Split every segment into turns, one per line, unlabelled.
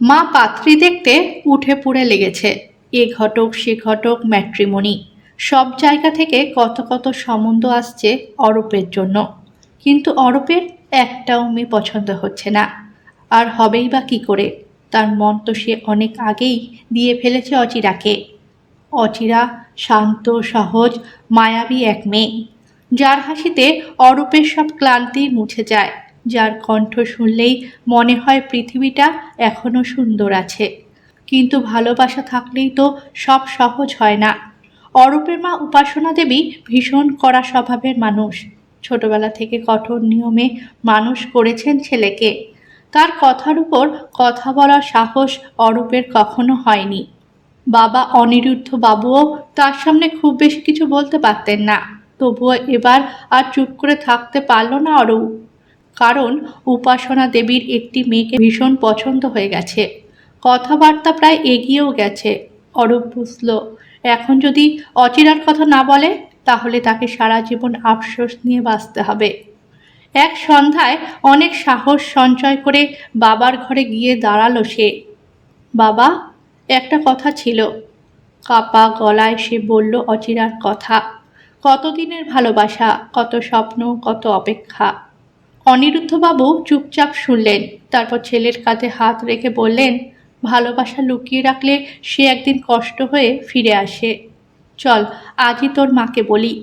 মা পাত্রী দেখতে উঠে পড়ে লেগেছে। এ ঘটক সে ঘটক ম্যাট্রিমনি, সব জায়গা থেকে কত কত সম্বন্ধ আসছে অরূপের জন্য। কিন্তু অরূপের একটাও মেয়ে পছন্দ হচ্ছে না। আর হবেই বা কি করে? তার মন তো সে অনেক আগেই দিয়ে ফেলেছে অচিরাকে। অচিরা শান্ত সহজ মায়াবী এক মেয়ে, যার হাসিতে অরূপের সব ক্লান্তি মুছে যায়, যার কণ্ঠ শুনলেই মনে হয় পৃথিবীটা এখনো সুন্দর আছে। কিন্তু ভালোবাসা থাকলেই তো সব সহজ হয় না। অরূপের মা উপাসনা দেবী ভীষণ কড়া স্বভাবের মানুষ। ছোটবেলা থেকে কঠোর নিয়মে মানুষ করেছেন ছেলেকে। তার কথার উপর কথা বলার সাহস অরূপের কখনো হয়নি। বাবা অনিরুদ্ধ বাবুও তার সামনে খুব বেশি কিছু বলতে পারতেন না। তবুও এবার আর চুপ করে থাকতে পারল না অরূপ। কারণ উপাসনা দেবীর একটি মেয়েকে ভীষণ পছন্দ হয়ে গেছে। কথাবার্তা প্রায় এগিয়েও গেছে। অরূপ বুঝল, এখন যদি অচিরার কথা না বলে তাহলে তাকে সারা জীবন আফসোস নিয়ে বাঁচতে হবে। এক সন্ধ্যায় অনেক সাহস সঞ্চয় করে বাবার ঘরে গিয়ে দাঁড়ালো সে। বাবা, একটা কথা ছিল। কাপা গলায় সে বলল অচিরার কথা। কতদিনের ভালোবাসা, কত স্বপ্ন, কত অপেক্ষা। অনিরুদ্ধবাবু চুপচাপ শুনলেন, তারপর ছেলের কাঁধে হাত রেখে বললেন, ভালোবাসা লুকিয়ে রাখলে সে একদিন কষ্ট হয়ে ফিরে আসে। চল, আজই তোর মাকে বলি।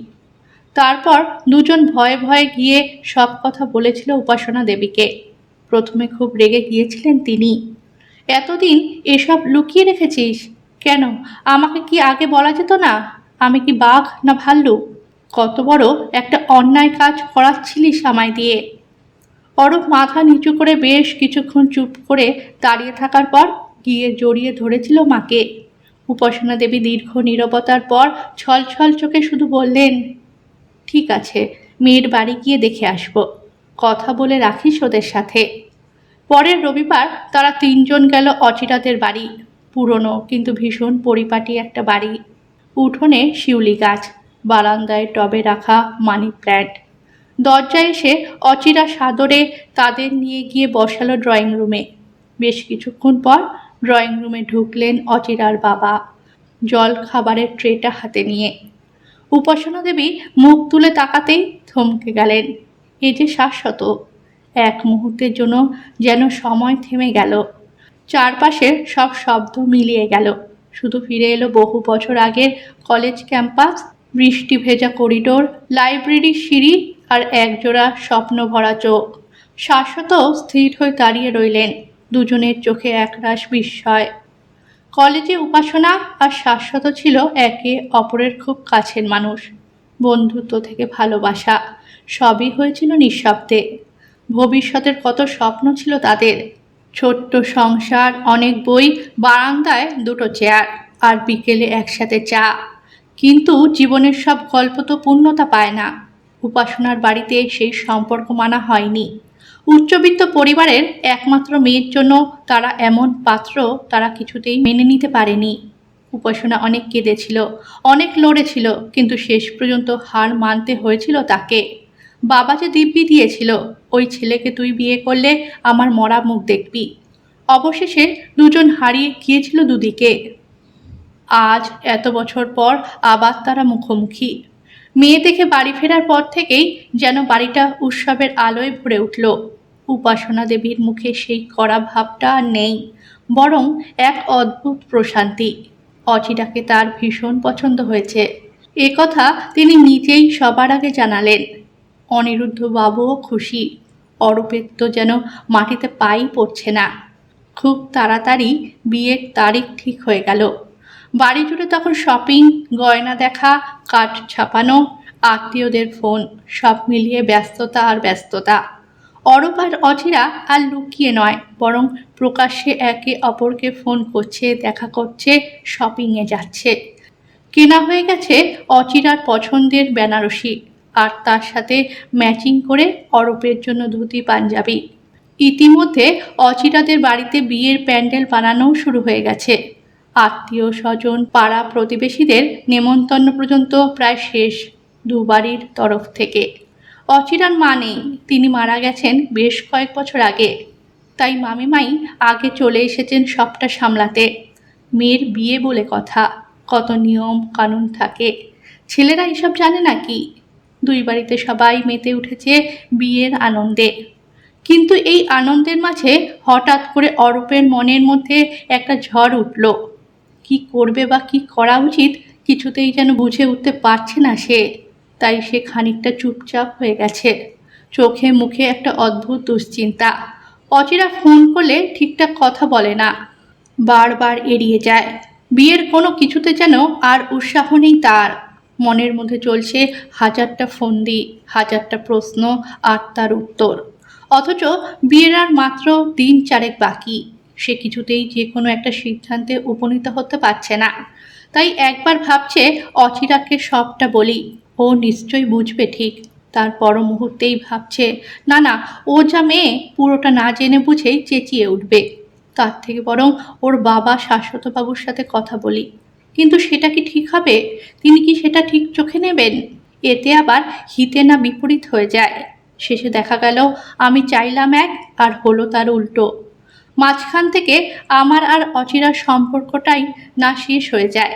তারপর দুজন ভয়ে ভয়ে গিয়ে সব কথা বলেছিল উপাসনা দেবীকে। প্রথমে খুব রেগে গিয়েছিলেন তিনি। এতদিন এসব লুকিয়ে রেখেছিস কেন? আমাকে কি আগে বলা যেত না? আমি কি বাঘ না ভাল্লুক? কত বড় একটা অন্যায় কাজ করাচ্ছিলিস আমায় দিয়ে। অরূপ মাথা নিচু করে বেশ কিছুক্ষণ চুপ করে দাঁড়িয়ে থাকার পর গিয়ে জড়িয়ে ধরেছিল মাকে। উপাসনা দেবী দীর্ঘ নীরবতার পর ছলছল চোখে শুধু বললেন, ঠিক আছে, মেয়ের বাড়ি গিয়ে দেখে আসব। কথা বলে রাখিস ওদের সাথে। পরের রবিবার তারা তিনজন গেল অচিরাদের বাড়ি। পুরনো কিন্তু ভীষণ পরিপাটি একটা বাড়ি। উঠোনে শিউলি গাছ, বারান্দায় টবে রাখা মানি প্ল্যান্ট। দরজায় এসে অচিরা সাদরে তাদের নিয়ে গিয়ে বসালো ড্রয়িং রুমে। বেশ কিছুক্ষণ পর ড্রয়িং রুমে ঢুকলেন অচিরার বাবা, জল খাবারের ট্রেটা হাতে নিয়ে। উপাসনা দেবী মুখ তুলে তাকাতেই থমকে গেলেন। এ যে শাশ্বত। এক মুহূর্তের জন্য যেন সময় থেমে গেল। চারপাশের সব শব্দ মিলিয়ে গেল। শুধু ফিরে এলো বহু বছর আগের কলেজ ক্যাম্পাস, বৃষ্টি ভেজা করিডোর, লাইব্রেরির সিঁড়ি আর একজোড়া স্বপ্ন ভরা চোখ। শাশ্বত স্থির হয়ে দাঁড়িয়ে রইলেন, দুজনের চোখে একরাশ বিস্ময়। কলেজে উপাসনা আর শাশ্বত ছিল একে অপরের খুব কাছের মানুষ। বন্ধুত্ব থেকে ভালোবাসা, সবই হয়েছিল নিঃশব্দে। ভবিষ্যতের কত স্বপ্ন ছিল তাদের। ছোট্ট সংসার, অনেক বই, বারান্দায় দুটো চেয়ার, আর বিকেলে একসাথে চা। কিন্তু জীবনের সব গল্প তো পূর্ণতা পায় না। উপাসনার বাড়িতে সেই সম্পর্ক মানা হয়নি। উচ্চবিত্ত পরিবারের একমাত্র মেয়ের জন্য তারা এমন পাত্র তারা কিছুতেই মেনে নিতে পারেনি। উপাসনা অনেক কেঁদেছিল, অনেক লড়েছিল, কিন্তু শেষ পর্যন্ত হার মানতে হয়েছিল তাকে। বাবা যে দিব্যি দিয়েছিল, ওই ছেলেকে তুই বিয়ে করলে আমার মরা মুখ দেখবি। অবশেষে দুজন হারিয়ে গিয়েছিল দুদিকে। আজ এত বছর পর আবার তারা মুখোমুখি। মেয়ে দেখে বাড়ি ফেরার পর থেকেই যেন বাড়িটা উৎসবের আলোয় ভরে উঠল। উপাসনা দেবীর মুখে সেই কড়া ভাবটা আর নেই, বরং এক অদ্ভুত প্রশান্তি। অচিরাকে তার ভীষণ পছন্দ হয়েছে, এ কথা তিনি নিজেই সবার আগে জানালেন। অনিরুদ্ধ বাবুও খুশি। অরূপের তো যেন মাটিতে পাই পড়ছে না। খুব তাড়াতাড়ি বিয়ের তারিখ ঠিক হয়ে গেল। বাড়ি জুড়ে তখন শপিং, গয়না দেখা, কার্ড ছাপানো, আত্মীয়দের ফোন, সব মিলিয়ে ব্যস্ততা আর ব্যস্ততা। অরূপ আর অচিরা আর লুকিয়ে নয়, বরং প্রকাশ্যে একে অপরকে ফোন করছে, দেখা করছে, শপিংয়ে যাচ্ছে। কেনা হয়ে গেছে অচিরার পছন্দের বেনারসি, আর তার সাথে ম্যাচিং করে অরূপের জন্য ধুতি পাঞ্জাবি। ইতিমধ্যে অচিরাদের বাড়িতে বিয়ের প্যান্ডেল বানানোও শুরু হয়ে গেছে। আত্মীয় স্বজন, পাড়া প্রতিবেশীদের নেমন্তন্ন পর্যন্ত প্রায় শেষ, দুবাড়ির তরফ থেকে। অচিরার মা নেই, তিনি মারা গেছেন বেশ কয়েক বছর আগে। তাই মামিমাই আগে চলে এসেছেন সবটা সামলাতে। মেয়ের বিয়ে বলে কথা, কত নিয়ম কানুন থাকে, ছেলেরা এসব জানে নাকি? দুই বাড়িতে সবাই মেতে উঠেছে বিয়ের আনন্দে। কিন্তু এই আনন্দের মাঝে হঠাৎ করে অরূপের মনের মধ্যে একটা ঝড় উঠল। কি করবে বা কি করা উচিত কিছুতেই যেন বুঝে উঠতে পারছে না সে। তাই সে খানিকটা চুপচাপ হয়ে গেছে, চোখে মুখে একটা অদ্ভুত দুশ্চিন্তা। অচিরা ফোন করলে ঠিকঠাক কথা বলে না, বারবার এড়িয়ে যায়। বিয়ের কোনো কিছুতে যেন আর উৎসাহ নেই তার। মনের মধ্যে চলছে হাজারটা ফন্দি, হাজারটা প্রশ্ন আর তার উত্তর। অথচ বিয়ের আর মাত্র দিন চারেক বাকি। সে কিছুতেই যে কোনো একটা সিদ্ধান্তে উপনীত হতে পারছে না। তাই একবার ভাবছে অচিরাকে সবটা বলি, ও নিশ্চয়ই বুঝবে ঠিক। তার পর মুহূর্তেই ভাবছে, না না, ও যা মেয়ে, পুরোটা না জেনে বুঝেই চেঁচিয়ে উঠবে। তার থেকে বরং ওর বাবা শাশ্বতবাবুর সাথে কথা বলি। কিন্তু সেটা কি ঠিক হবে? তিনি কি সেটা ঠিক চোখে নেবেন? এতে আবার হিতে না বিপরীত হয়ে যায়। শেষে দেখা গেল আমি চাইলাম এক, আর হলো তার উল্টো। মাঝখান থেকে আমার আর অচিরার সম্পর্কটাই না শেষ হয়ে যায়।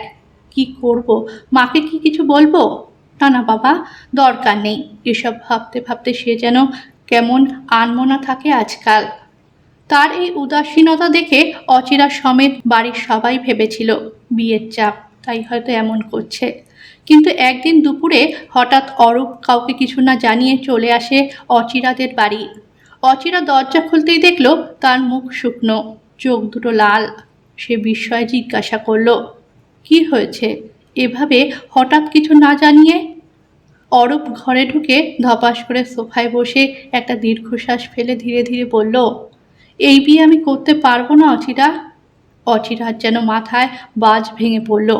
কি করব? মাকে কি কিছু বলবো? না না বাবা, দরকার নেই। এসব ভাবতে ভাবতে সে যেন কেমন আনমনা থাকে আজকাল। তার এই উদাসীনতা দেখে অচিরা সমেত বাড়ির সবাই ভেবেছিল বিয়ের চাপ, তাই হয়তো এমন করছে। কিন্তু একদিন দুপুরে হঠাৎ অরূপ কাউকে কিছু না জানিয়ে চলে আসে অচিরাদের বাড়ি। অচিরা দরজা খুলতেই দেখল তার মুখ শুকনো, চোখ দুটো লাল। সে বিস্ময়ে জিজ্ঞাসা করল, কি হয়েছে এভাবে হঠাৎ কিছু না জানিয়ে? অরূপ ঘরে ঢুকে ধপাস করে সোফায় বসে একটা দীর্ঘশ্বাস ফেলে ধীরে ধীরে বলল, এই বিয়ে আমি করতে পারবো না অচিরা। অচিরার যেন মাথায় বাজ ভেঙে পড়ল।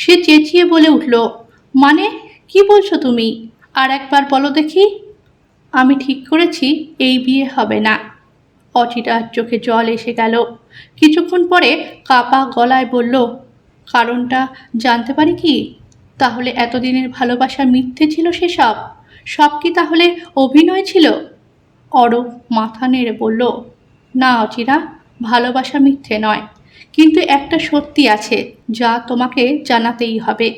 সে চেঁচিয়ে বলে উঠল, মানে কি বলছো তুমি? আর একবার বলো দেখি। আমি ঠিক করেছি এই বিয়ে হবে না। অচিরার চোখে জল এসে গেল। কিছুক্ষণ পরে কাপা গলায় বলল, কারণটা জানতে পারি কি? তাহলে এতদিনের ভালোবাসা মিথ্যে ছিল সেসব? সব কি তাহলে অভিনয় ছিল? অরূপ মাথা নেড়ে বলল, না অচিরা, ভালোবাসা মিথ্যে নয়, কিন্তু একটা সত্যি আছে যা তোমাকে জানাতেই হবে।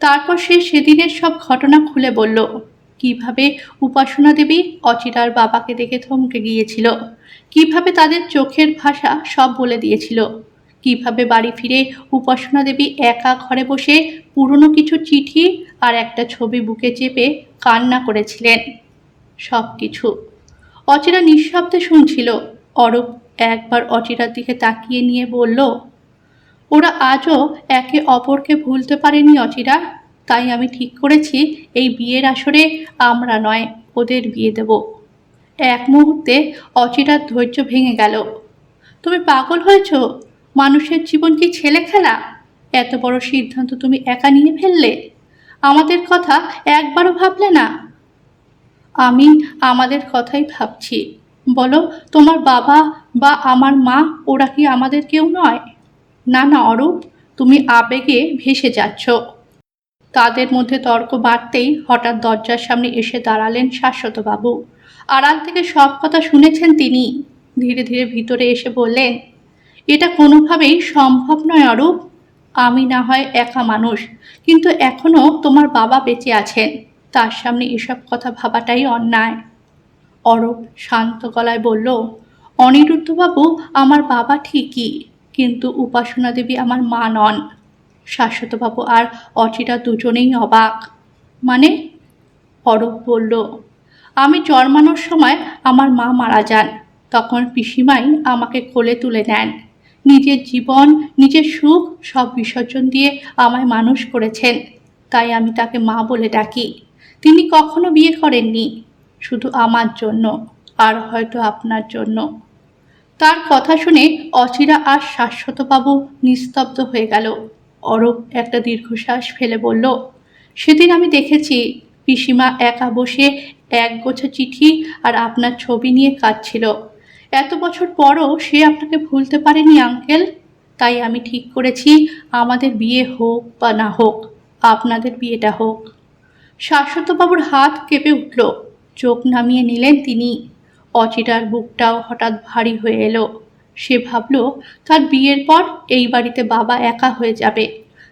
তারপর সে সেদিনের সব ঘটনা খুলে বলল। কিভাবে উপাসনা দেবী অচিরার বাবাকে দেখে থমকে গিয়েছিল, কিভাবে তাদের চোখের ভাষা সব বলে দিয়েছিল, কিভাবে বাড়ি ফিরে উপাসনা দেবী একা ঘরে বসে পুরনো কিছু চিঠি আর একটা ছবি বুকে চেপে কান্না করেছিলেন। সব কিছু অচিরা নিঃশব্দে শুনছিল। অরূপ একবার অচিরার দিকে তাকিয়ে নিয়ে বলল, ওরা আজও একে অপরকে ভুলতে পারেনি অচিরা। তাই আমি ঠিক করেছি এই বিয়ের আসরে আমরা নয়, ওদের বিয়ে দেব। এক মুহূর্তে অচিরার ধৈর্য ভেঙে গেল। তুমি পাগল হয়েছ? মানুষের জীবন কি ছেলে খেলা? এত বড় সিদ্ধান্ত তুমি একা নিয়ে ফেললে? আমাদের কথা একবারও ভাবলে না? আমি আমাদের কথাই ভাবছি। বলো, তোমার বাবা বা আমার মা, ওরা কি আমাদের কেউ নয়? না না অরূপ, তুমি আবেগে ভেসে যাচ্ছ। তাদের মধ্যে তর্ক বাড়তেই হঠাৎ দরজার সামনে এসে দাঁড়ালেন শাশ্বতবাবু। আড়াল থেকে সব কথা শুনেছেন তিনি। ধীরে ধীরে ভিতরে এসে বললেন, এটা কোনোভাবেই সম্ভব নয় অরূপ। আমি না হয় একা মানুষ, কিন্তু এখনো তোমার বাবা বেঁচে আছেন। তার সামনে এসব কথা ভাবাটাই অন্যায়। অরূপ শান্ত গলায় বলল, অনিরুদ্ধবাবু আমার বাবা ঠিকই, কিন্তু উপাসনা দেবী আমার মা নন। শাশ্বতবাবু আর অচিরা দুজনেই অবাক। মানে? অরূপ বলল, আমি জন্মানোর সময় আমার মা মারা যান। তখন পিসিমাই আমাকে কোলে তুলে নেন। নিজের জীবন, নিজের সুখ সব বিসর্জন দিয়ে আমায় মানুষ করেছেন। তাই আমি তাকে মা বলে ডাকি। তিনি কখনো বিয়ে করেননি, শুধু আমার জন্য, আর হয়তো আপনার জন্য। তার কথা শুনে অচিরা আর শাশ্বতবাবু নিস্তব্ধ হয়ে গেল। অরূপ একটা দীর্ঘশ্বাস ফেলে বলল, সেদিন আমি দেখেছি পিসিমা একা বসে এক গোছা চিঠি আর আপনার ছবি নিয়ে কাঁদছিল। এত বছর পরও সে আপনাকে ভুলতে পারেনি আঙ্কেল। তাই আমি ঠিক করেছি আমাদের বিয়ে হোক বা না হোক, আপনাদের বিয়েটা হোক। শাশ্বতবাবুর হাত কেঁপে উঠল, চোখ নামিয়ে নিলেন তিনি। অচিরার বুকটাও হঠাৎ ভারী হয়ে এলো। সে ভাবল তার বিয়ের পর এই বাড়িতে বাবা একা হয়ে যাবে।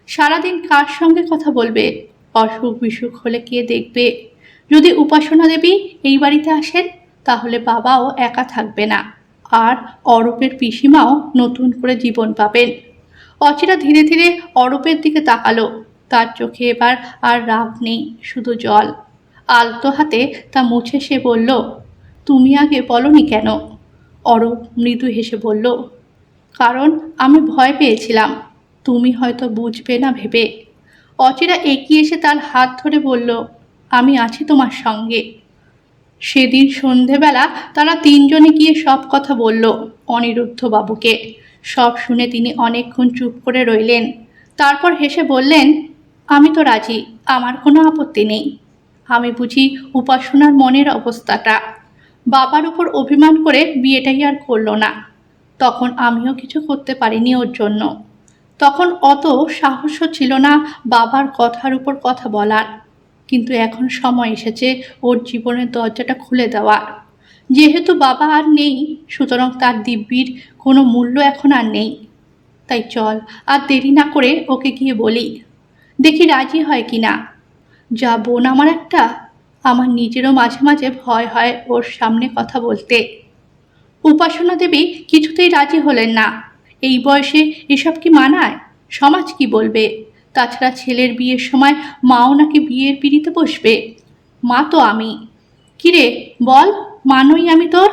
সারাদিন কার সঙ্গে কথা বলবে? অসুখ বিসুখ হলে কে দেখবে? যদি উপাসনা দেবী এই বাড়িতে আসেন তাহলে বাবাও একা থাকবে না, আর অরূপের পিসিমাও নতুন করে জীবন পাবেন। অচিরা ধীরে ধীরে অরূপের দিকে তাকালো। তার চোখে এবার আর রাগ নেই, শুধু জল। আলতো হাতে তা মুছে সে বলল, তুমি আগে বলনি কেন? অরূপ মৃদু হেসে বলল, কারণ আমি ভয় পেয়েছিলাম তুমি হয়তো বুঝবে না ভেবে। অচিরা এগিয়ে এসে তার হাত ধরে বলল, আমি আছি তোমার সঙ্গে। সেদিন সন্ধেবেলা তারা তিনজনে গিয়ে সব কথা বলল অনিরুদ্ধ বাবুকে। সব শুনে তিনি অনেকক্ষণ চুপ করে রইলেন। তারপর হেসে বললেন, আমি তো রাজি, আমার কোনো আপত্তি নেই। আমি বুঝি উপাসনার মনের অবস্থাটা। বাবার উপর অভিমান করে বিয়েটাই আর করলো না। তখন আমিও কিছু করতে পারিনি ওর জন্য। তখন অত সাহসও ছিল না বাবার কথার উপর কথা বলার। কিন্তু এখন সময় এসেছে ওর জীবনের দরজাটা খুলে দেওয়ার। যেহেতু বাবা আর নেই, সুতরাং তার দিব্যির কোনো মূল্য এখন আর নেই। তাই চল আর দেরি না করে ওকে গিয়ে বলি, দেখি রাজি হয় কি না। যা বোন আমার একটা, আমার নিজেরও মাঝে মাঝে ভয় হয় ওর সামনে কথা বলতে। উপাসনা দেবী কিছুতেই রাজি হলেন না। এই বয়সে এসব কি মানায়? সমাজ কি বলবে? তাছাড়া ছেলের বিয়ের সময় মাও নাকি বিয়ের পিঁড়িতে বসবে। মা তো আমি। কিরে বল, মানই আমি তোর?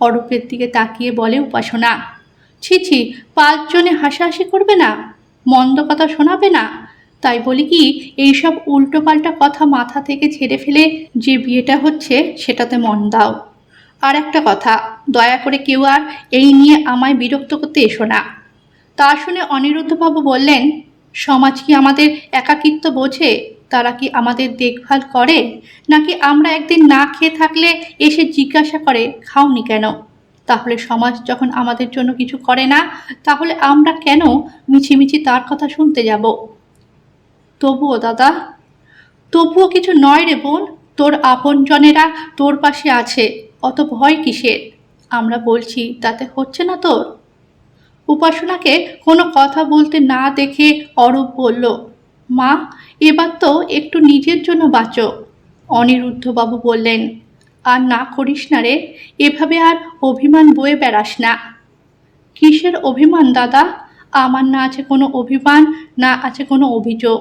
অরূপের দিকে তাকিয়ে বলে উপাসনা। ছি ছি, পাঁচজনে হাসাহাসি করবে না? মন্দ কথা শোনাবে না? তাই বলি কি, এইসব উল্টোপাল্টা কথা মাথা থেকে ঝেড়ে ফেলে যে বিয়েটা হচ্ছে সেটাতে মন দাও। আর একটা কথা, দয়া করে কেউ আর এই নিয়ে আমায় বিরক্ত করতে এসো না। তা শুনে অনিরুদ্ধবাবু বললেন, সমাজ কি আমাদের একাকিত্ব বোঝে? তারা কি আমাদের দেখভাল করে? নাকি আমরা একদিন না খেয়ে থাকলে এসে জিজ্ঞাসা করে খাওনি কেন? তাহলে সমাজ যখন আমাদের জন্য কিছু করে না, তাহলে আমরা কেন মিছিমিছি তার কথা শুনতে যাব? তবুও দাদা, তবুও কিছু নয় রে বোন, তোর আপনজনেরা তোর পাশে আছে, অত ভয় কিসের? আমরা বলছি তাতে হচ্ছে না তোর? উপাসনাকে কোনো কথা বলতে না দেখে অরূপ বলল, মা, এবার তো একটু নিজের জন্য বাঁচো। অনিরুদ্ধবাবু বললেন, আর না করিস না রে, এভাবে আর অভিমান বয়ে বেড়াস না। কিসের অভিমান দাদা? আমার না আছে কোনো অভিমান, না আছে কোনো অভিযোগ।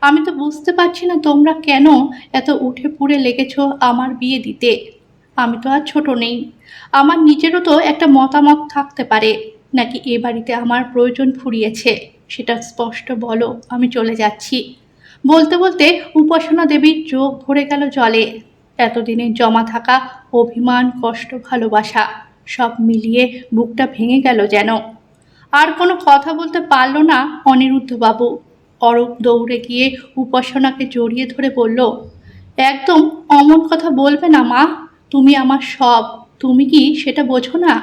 আমি তো বুঝতে পারছি না তোমরা কেন এত উঠে পুড়ে লেগেছ আমার বিয়ে দিতে। আমি তো আর ছোট নেই, আমার নিজেরও তো একটা মতামত থাকতে পারে। নাকি এ বাড়িতে আমার প্রয়োজন ফুরিয়েছে? সেটা স্পষ্ট বলো, আমি চলে যাচ্ছি। বলতে বলতে উপাসনা দেবীর চোখ ভরে গেল জলে। এতদিনে জমা থাকা অভিমান, কষ্ট, ভালোবাসা সব মিলিয়ে বুকটা ভেঙে গেল যেন। আর কোনো কথা বলতে পারল না অনিরুদ্ধবাবু। অরূপ দৌড়ে গিয়ে উপাসনাকে জড়িয়ে ধরে বলল, একদম অমন কথা বলবে না মা, তুমি আমার সব। তুমি কি সেটা বোঝো না?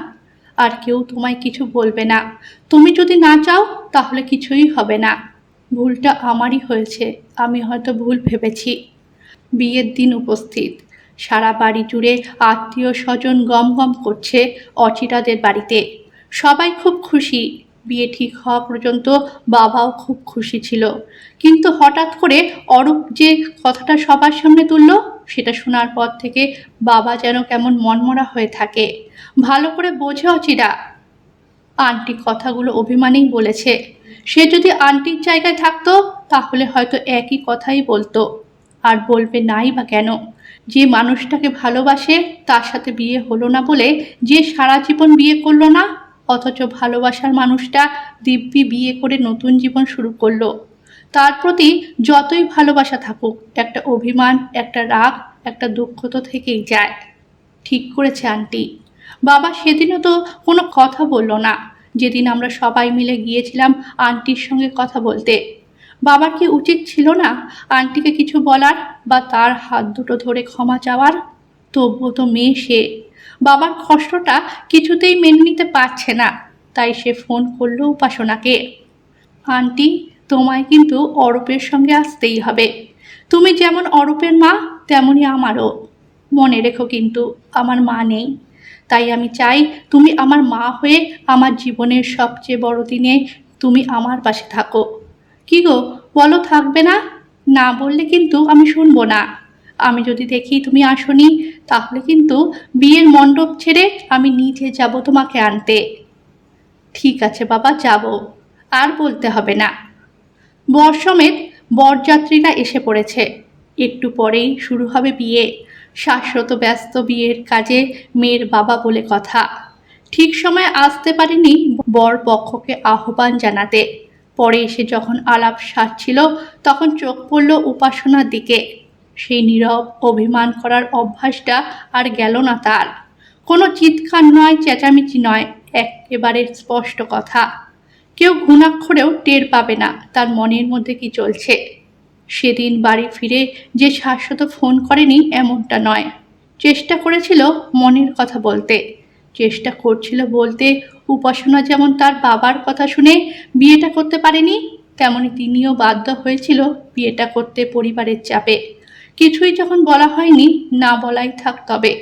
আর কেউ তোমায় কিছু বলবে না। তুমি যদি না চাও তাহলে কিছুই হবে না। ভুলটা আমারই হয়েছে, আমি হয়তো ভুল ভেবেছি। বিয়ের দিন উপস্থিত। সারা বাড়ি জুড়ে আত্মীয় স্বজন গম গম করছে অচিরাদের বাড়িতে। সবাই খুব খুশি। বিয়ে ঠিক হওয়া পর্যন্ত বাবাও খুব খুশি ছিল। কিন্তু হঠাৎ করে অরূপ যে কথাটা সবার সামনে তুলল, সেটা শোনার পর থেকে বাবা যেন কেমন মনমরা হয়ে থাকে। ভালো করে বোঝে অচিরা, আন্টি কথাগুলো অভিমানেই বলেছে। সে যদি আন্টির জায়গায় থাকতো তাহলে হয়তো একই কথাই বলতো। আর বলবে নাই বা কেন? যে মানুষটাকে ভালোবাসে তার সাথে বিয়ে হলো না বলে যে সারা জীবন বিয়ে করলো না, অথচ ভালোবাসার মানুষটা দিব্যি বিয়ে করে নতুন জীবন শুরু করলো। তার প্রতি যতই ভালোবাসা থাকুক, একটা অভিমান, একটা রাগ, একটা দুঃখ তো থেকেই যায়। ঠিক করেছে আন্টি। বাবা সেদিনও তো কোনো কথা বলল না, যেদিন আমরা সবাই মিলে গিয়েছিলাম আন্টির সঙ্গে কথা বলতে। বাবার কি উচিত ছিল না আন্টিকে কিছু বলার বা তার হাত দুটো ধরে ক্ষমা চাওয়ার? তবুও তো মেয়ে সে। বাবার কষ্টটা কিছুতেই মেনে নিতে পারছে না। তাই সে ফোন করলো উপাসনাকে। আন্টি, তোমায় কিন্তু অরূপের সঙ্গে আসতেই হবে। তুমি যেমন অরূপের মা, তেমনই আমারও। মনে রেখো কিন্তু, আমার মা নেই। তাই আমি চাই তুমি আমার মা হয়ে আমার জীবনের সবচেয়ে বড় দিনে তুমি আমার পাশে থাকো। কি গো, বলো থাকবে না? না বললে কিন্তু আমি শুনবো না। আমি যদি দেখি তুমি আসোনি, তাহলে কিন্তু বিয়ের মণ্ডপ ছেড়ে আমি নিজে যাব তোমাকে আনতে। ঠিক আছে বাবা, যাব, আর বলতে হবে না। বর সমেত বরযাত্রীরা এসে পড়েছে। একটু পরেই শুরু হবে বিয়ে। শাশ্বত ব্যস্ত বিয়ের কাজে, মেয়ের বাবা বলে কথা। ঠিক সময়ে আসতে পারেনি বর পক্ষকে আহ্বান জানাতে। পরে এসে যখন আলাপ সারছিল, তখন চোখ পড়ল উপাসনার দিকে। সেই নীরব অভিমান করার অভ্যাসটা আর গেল না তার। কোনো চিৎকার নয়, চেঁচামেচি নয়, একেবারে স্পষ্ট কথা। কেউ ঘুণাক্ষরেও টের পাবে না তার মনের মধ্যে কি চলছে। সেদিন বাড়ি ফিরে যে শাশ্বত ফোন করেনি এমনটা নয়। চেষ্টা করেছিল মনের কথা বলতে, চেষ্টা করছিল বলতে উপাসনা যেমন তার বাবার কথা শুনে বিয়েটা করতে পারেনি, তেমনি তিনিও বাধ্য হয়েছিল বিয়েটা করতে পরিবারের চাপে। কিছুই যখন বলা হয়নি, না বলাই থাক তবে।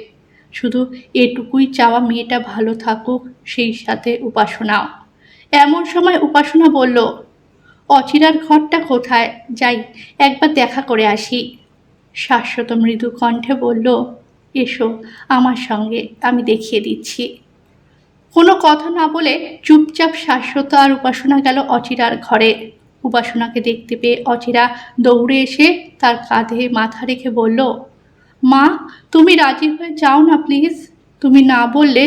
শুধু এটুকুই চাওয়া, মেয়েটা ভালো থাকুক, সেই সাথে উপাসনাও। এমন সময় উপাসনা বলল, অচিরার ঘরটা কোথায়? যাই একবার দেখা করে আসি। শাশ্বত মৃদু কণ্ঠে বলল, এসো আমার সঙ্গে, আমি দেখিয়ে দিচ্ছি। কোনো কথা না বলে চুপচাপ শাশ্বত আর উপাসনা গেল অচিরার ঘরে। উপাসনাকে দেখতে পেয়ে অচিরা দৌড়ে এসে তার কাঁধে মাথা রেখে বলল, মা, তুমি রাজি হয়ে যাও না প্লিজ। তুমি না বললে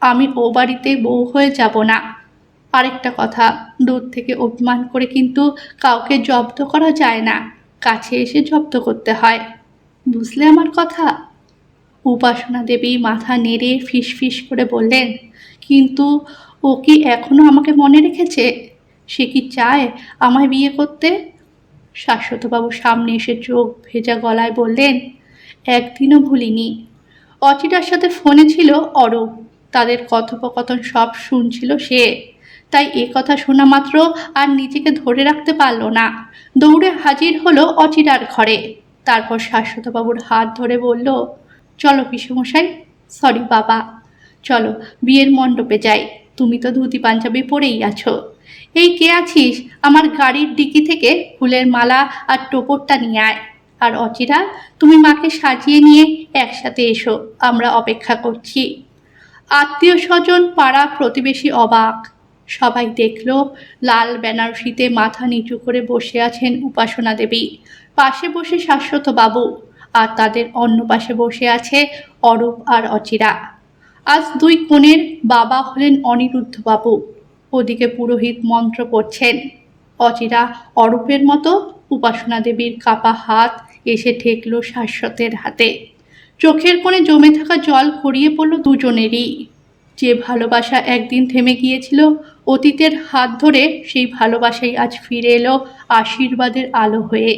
আমি ও বাড়িতে বউ হয়ে যাব না। আরেকটা কথা, দূর থেকে অভিমান করে কিন্তু কাউকে জব্দ করা যায় না, কাছে এসে জব্দ করতে হয়। বুঝলে আমার কথা? উপাসনা দেবী মাথা নেড়ে ফিসফিস করে বললেন, কিন্তু ও কি এখনো আমাকে মনে রেখেছে? সে কি চায় আমায় বিয়ে করতে? শাশ্বতবাবু সামনে এসে চোখ ভেজা গলায় বললেন, একদিনও ভুলিনি। অচিরার সাথে ফোনে ছিল অরূপ, তাদের কথোপকথন সব শুনছিল সে। তাই এ কথা শোনা মাত্র আর নিজেকে ধরে রাখতে পারল না, দৌড়ে হাজির হলো অচিরার ঘরে। তারপর শাশ্বতবাবুর হাত ধরে বলল, চলো পিসেমশাই, সরি বাবা, চলো বিয়ের মণ্ডপে যাই। তুমি তো ধুতি পাঞ্জাবি পরেই আছো। এই কে আছিস, আমার গাড়ির ডিকি থেকে ফুলের মালা আর টোপরটা নিয়ে আয়। আর অচিরা, তুমি মাকে সাজিয়ে নিয়ে একসাথে এসো, আমরা অপেক্ষা করছি। আত্মীয় স্বজন, পাড়া প্রতিবেশী অবাক। সবাই দেখল লাল বেনারসিতে মাথা নিচু করে বসে আছেন উপাসনা দেবী, পাশে বসে শাশ্বত বাবু, আর তাদের অন্য পাশে বসে আছে অরূপ আর অচিরা। আজ দুই কনের বাবা হলেন অনিরুদ্ধ বাবু। ওদিকে পুরোহিত মন্ত্র পড়ছেন। অচিরা অরূপের মতো উপাসনা দেবীর কাপা হাত এসে ঠেকল শাশ্বতের হাতে। চোখের কোণে জমে থাকা জল গড়িয়ে পড়ল দুজনেরই। যে ভালোবাসা একদিন থেমে গিয়েছিল অতীতের হাত ধরে, সেই ভালোবাসাই আজ ফিরে এলো আশীর্বাদের আলো হয়ে।